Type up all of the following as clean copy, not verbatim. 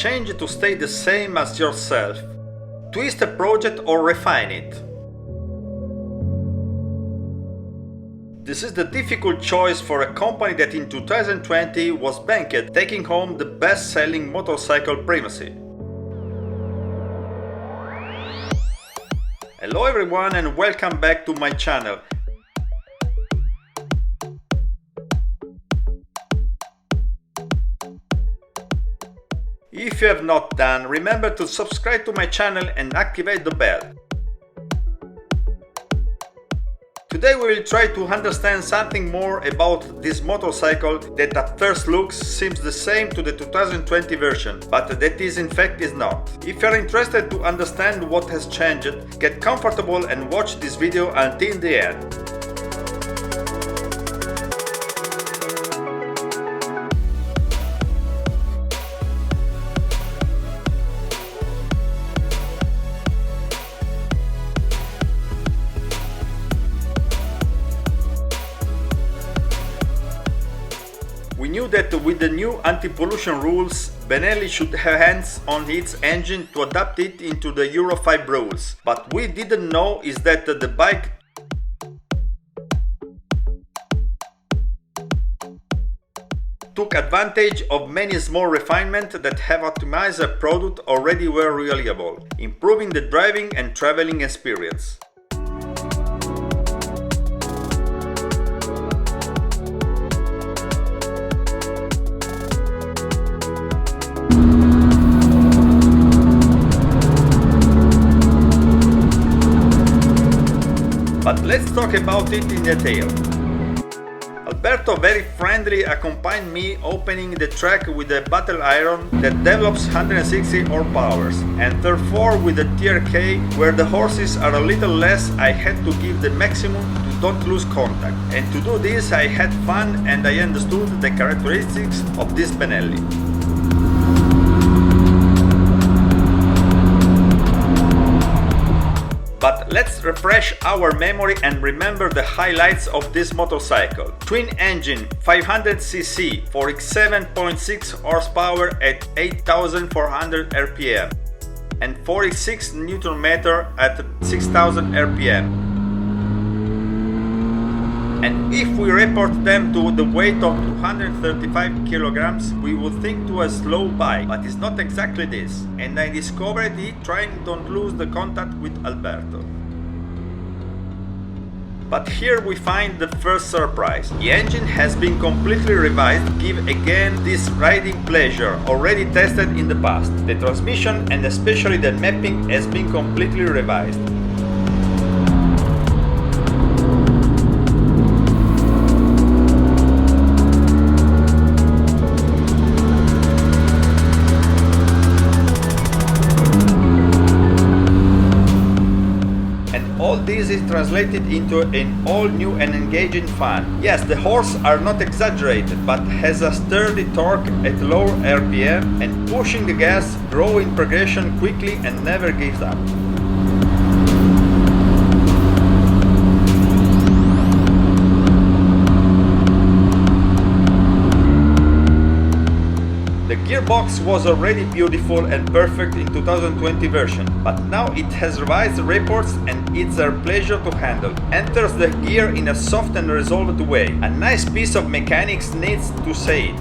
change to stay the same as yourself? Twist a project or refine it? This is the difficult choice for a company that in 2020 was banked, taking home the best-selling motorcycle primacy. Hello everyone and welcome back to my channel. If you have not done, remember to subscribe to my channel and activate the bell. Today we will try to understand something more about this motorcycle that at first looks seems the same to the 2020 version, but that in fact is not. If you are interested to understand what has changed, get comfortable and watch this video until the end. We knew that with the new anti-pollution rules, Benelli should have hands on its engine to adapt it into the Euro 5 rules. But we didn't know is that the bike took advantage of many small refinements that have optimized a product already were reliable, improving the driving and traveling experience. But let's talk about it in detail. Alberto very friendly accompanied me opening the track with a battle iron that develops 160 horsepower, and therefore with the TRK where the horses are a little less I had to give the maximum to don't lose contact, and to do this I had fun and I understood the characteristics of this Benelli. But let's refresh our memory and remember the highlights of this motorcycle. Twin engine 500cc for 7.6 horsepower at 8400 rpm and 46 Nm at 6000 rpm. And if we report them to the weight of 235 kilograms, we would think to a slow bike, but it's not exactly this. And I discovered it trying don't lose the contact with Alberto. But here we find the first surprise. The engine has been completely revised to give again this riding pleasure already tested in the past. The transmission and especially the mapping has been completely revised. All this is translated into an all-new and engaging fun. Yes, the horses are not exaggerated, but has a sturdy torque at low RPM and pushing the gas, growing progression quickly and never gives up. The gearbox was already beautiful and perfect in 2020 version, but now it has revised reports and it's a pleasure to handle. Enters the gear in a soft and resolved way. A nice piece of mechanics needs to say it.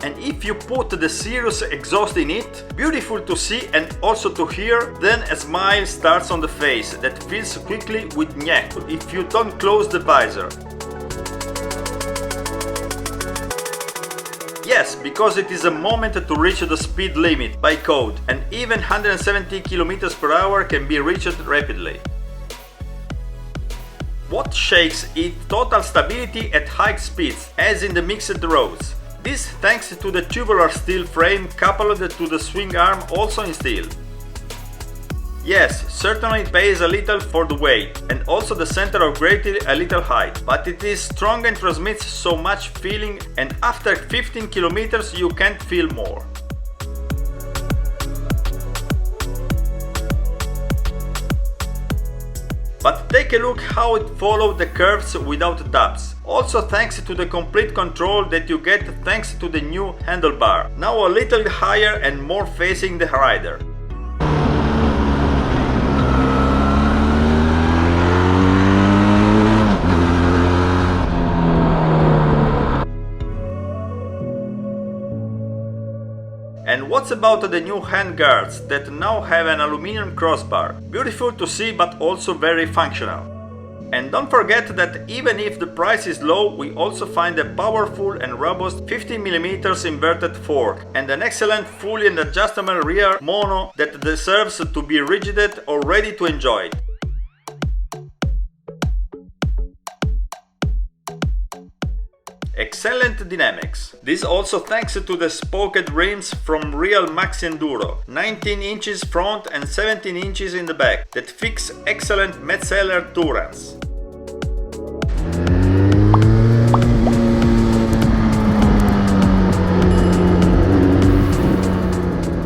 And if you put the Sirius exhaust in it, beautiful to see and also to hear, then a smile starts on the face that fills quickly with nyeh if you don't close the visor. Yes, because it is a moment to reach the speed limit by code, and even 170 km/h can be reached rapidly. What shakes it total stability at high speeds, as in the mixed roads. This thanks to the tubular steel frame coupled to the swing arm also in steel. Yes, certainly it pays a little for the weight, and also the center of gravity a little high, but it is strong and transmits so much feeling, and after 15 kilometers you can't feel more. But take a look how it followed the curves without dubs. Also thanks to the complete control that you get thanks to the new handlebar, now a little higher and more facing the rider. And what's about the new handguards that now have an aluminum crossbar? Beautiful to see but also very functional. And don't forget that even if the price is low, we also find a powerful and robust 50mm inverted fork and an excellent fully and adjustable rear mono that deserves to be rigided or ready to enjoy. Excellent dynamics. This also thanks to the spoked rims from Real Maxi Enduro, 19 inches front and 17 inches in the back, that fix excellent Metzeler Tourans.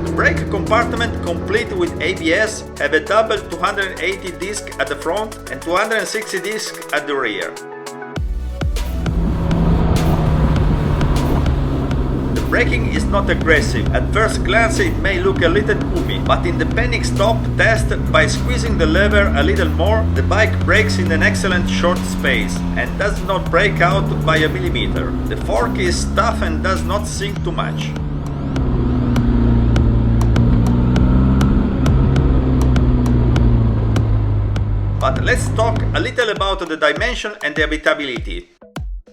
The brake compartment, complete with ABS, have a double 280 disc at the front and 260 disc at the rear. Braking is not aggressive. At first glance it may look a little boomy, but in the panic stop test, by squeezing the lever a little more, the bike brakes in an excellent short space and does not brake out by a millimeter. The fork is tough and does not sink too much. But let's talk a little about the dimension and the habitability.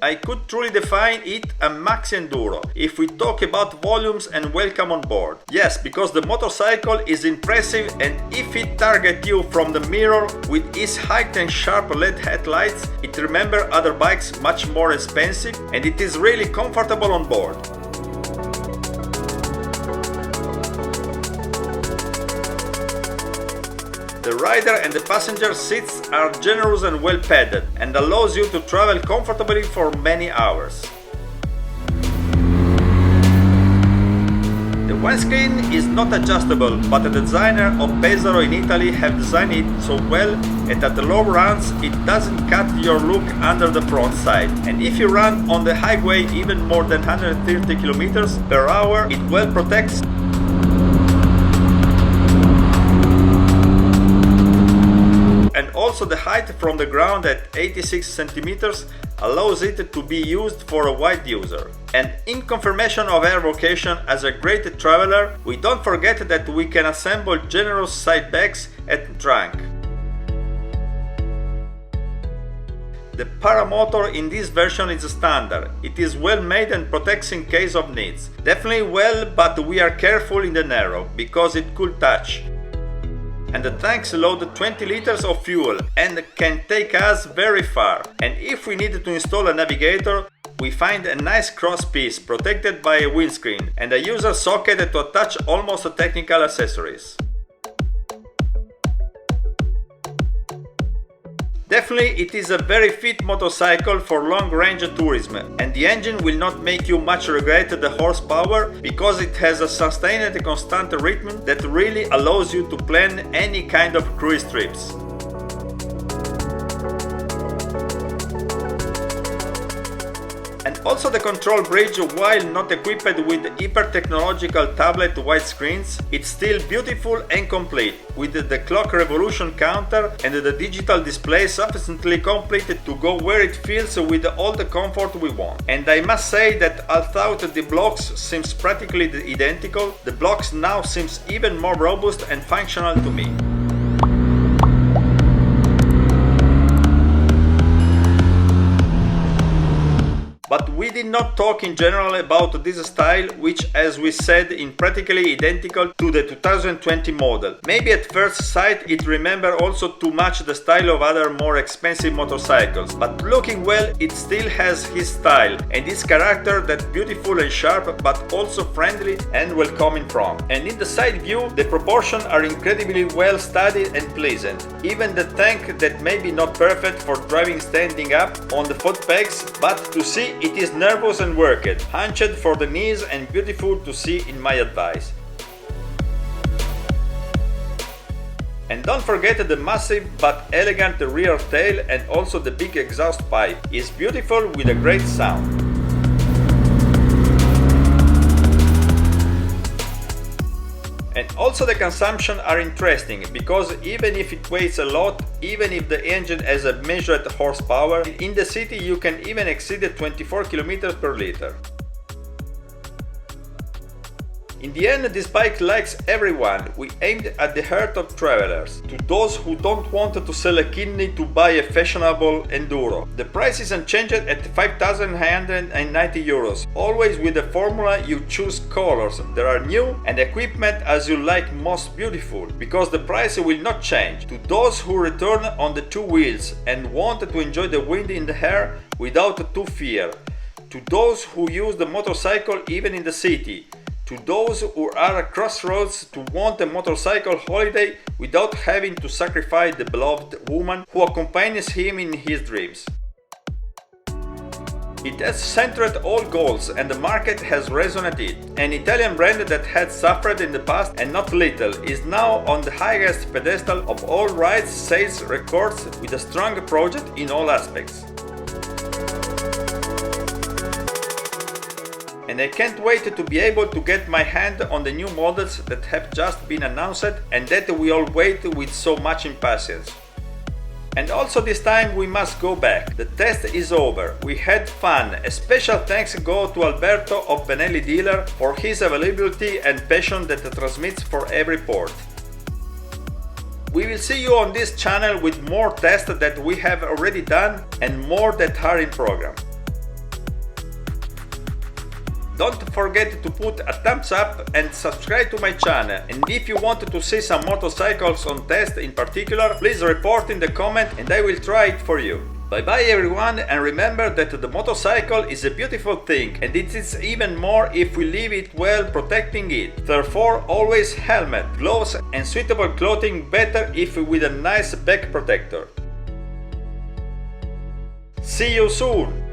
I could truly define it a Maxi Enduro if we talk about volumes and welcome on board. Yes, because the motorcycle is impressive, and if it targets you from the mirror with its height and sharp LED headlights, it remembers other bikes much more expensive, and it is really comfortable on board. The rider and the passenger seats are generous and well padded and allows you to travel comfortably for many hours. The windscreen is not adjustable, but the designer of Pesaro in Italy have designed it so well that at the low runs it doesn't cut your look under the front side, and if you run on the highway even more than 130 km per hour, it well protects. And also the height from the ground at 86 centimeters allows it to be used for a wide user. And in confirmation of our vocation as a great traveler, we don't forget that we can assemble generous side bags at trunk. The paramotor in this version is standard. It is well made and protects in case of needs. Definitely well, but we are careful in the narrow, because it could touch. And the tanks load 20 liters of fuel and can take us very far. And if we need to install a navigator, we find a nice cross piece protected by a windscreen and a user socket to attach almost technical accessories. Definitely it is a very fit motorcycle for long-range tourism, and the engine will not make you much regret the horsepower, because it has a sustained and constant rhythm that really allows you to plan any kind of cruise trips. And also the control bridge, while not equipped with hyper-technological tablet widescreens, it's still beautiful and complete, with the clock revolution counter and the digital display sufficiently complete to go where it feels with all the comfort we want. And I must say that although the blocks seems practically identical, the blocks now seems even more robust and functional to me. But we did not talk in general about this style, which, as we said, is practically identical to the 2020 model. Maybe at first sight it remembers also too much the style of other more expensive motorcycles, but looking well it still has his style and his character, that beautiful and sharp but also friendly and welcoming front. And in the side view the proportions are incredibly well studied and pleasant. Even the tank, that may be not perfect for driving standing up on the foot pegs, but to see it is nervous and worked, hunched for the knees, and beautiful to see in my advice. And don't forget the massive but elegant rear tail and also the big exhaust pipe. It's beautiful with a great sound. And also the consumption are interesting, because even if it weighs a lot, even if the engine has a measured horsepower, in the city you can even exceed 24 km per liter. In the end, this bike likes everyone. We aimed at the heart of travelers, to those who don't want to sell a kidney to buy a fashionable enduro. The price is unchanged at 5,190 euros, always with the formula you choose colors that are new and equipment as you like most beautiful, because the price will not change. To those who return on the two wheels and want to enjoy the wind in the hair without too fear. To those who use the motorcycle even in the city. To those who are at crossroads to want a motorcycle holiday without having to sacrifice the beloved woman who accompanies him in his dreams. It has centered all goals and the market has resonated. An Italian brand that had suffered in the past and not little is now on the highest pedestal of all rides sales records with a strong project in all aspects. And I can't wait to be able to get my hand on the new models that have just been announced and that we all wait with so much impatience. And also this time we must go back. The test is over. We had fun. A special thanks go to Alberto of Benelli Dealer for his availability and passion that transmits for every port. We will see you on this channel with more tests that we have already done and more that are in program. Don't forget to put a thumbs up and subscribe to my channel, and if you want to see some motorcycles on test in particular, please report in the comment and I will try it for you. Bye bye everyone, and remember that the motorcycle is a beautiful thing, and it is even more if we leave it well protecting it. Therefore always helmet, gloves and suitable clothing, better if with a nice back protector. See you soon!